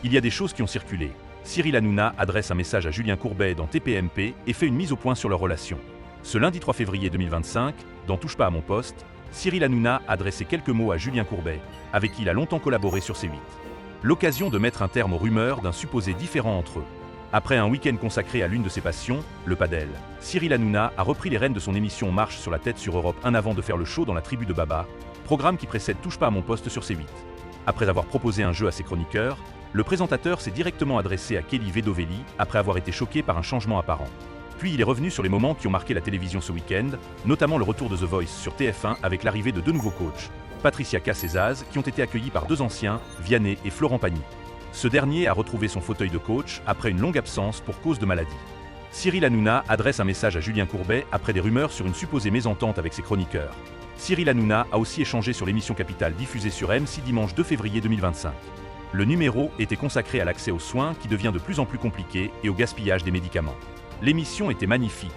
Il y a des choses qui ont circulé. Cyril Hanouna adresse un message à Julien Courbet dans TPMP et fait une mise au point sur leur relation. Ce lundi 3 février 2025, dans Touche pas à mon poste, Cyril Hanouna a adressé quelques mots à Julien Courbet, avec qui il a longtemps collaboré sur C8. L'occasion de mettre un terme aux rumeurs d'un supposé différend entre eux. Après un week-end consacré à l'une de ses passions, le padel, Cyril Hanouna a repris les rênes de son émission Marche sur la tête sur Europe 1 avant de faire le show dans la tribu de Baba, programme qui précède Touche pas à mon poste sur C8. Après avoir proposé un jeu à ses chroniqueurs, le présentateur s'est directement adressé à Kelly Vedovelli après avoir été choqué par un changement apparent. Puis il est revenu sur les moments qui ont marqué la télévision ce week-end, notamment le retour de The Voice sur TF1 avec l'arrivée de deux nouveaux coachs, Patricia Cass et Zaz, qui ont été accueillis par deux anciens, Vianney et Florent Pagny. Ce dernier a retrouvé son fauteuil de coach après une longue absence pour cause de maladie. Cyril Hanouna adresse un message à Julien Courbet après des rumeurs sur une supposée mésentente avec ses chroniqueurs. Cyril Hanouna a aussi échangé sur l'émission Capital diffusée sur M6 dimanche 2 février 2025. Le numéro était consacré à l'accès aux soins qui devient de plus en plus compliqué et au gaspillage des médicaments. L'émission était magnifique,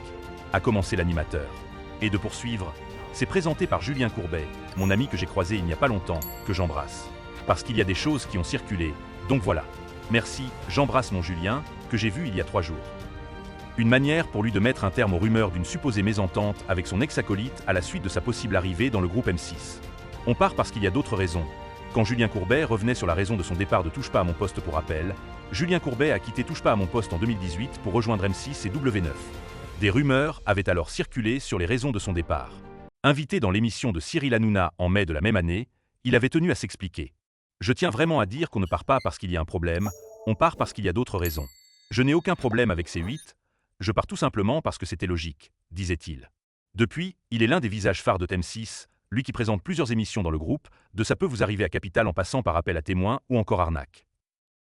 a commencé l'animateur. Et de poursuivre, c'est présenté par Julien Courbet, mon ami que j'ai croisé il n'y a pas longtemps, que j'embrasse. Parce qu'il y a des choses qui ont circulé, donc voilà. Merci, j'embrasse mon Julien, que j'ai vu il y a 3 jours. Une manière pour lui de mettre un terme aux rumeurs d'une supposée mésentente avec son ex-acolyte à la suite de sa possible arrivée dans le groupe M6. On part parce qu'il y a d'autres raisons. Quand Julien Courbet revenait sur la raison de son départ de Touche pas à mon poste pour rappel, Julien Courbet a quitté Touche pas à mon poste en 2018 pour rejoindre M6 et W9. Des rumeurs avaient alors circulé sur les raisons de son départ. Invité dans l'émission de Cyril Hanouna en mai de la même année, il avait tenu à s'expliquer. Je tiens vraiment à dire qu'on ne part pas parce qu'il y a un problème, on part parce qu'il y a d'autres raisons. Je n'ai aucun problème avec C8, je pars tout simplement parce que c'était logique, disait-il. Depuis, il est l'un des visages phares de M6, lui qui présente plusieurs émissions dans le groupe, de Ça peut vous arriver à Capital en passant par Appel à témoins ou encore Arnaque.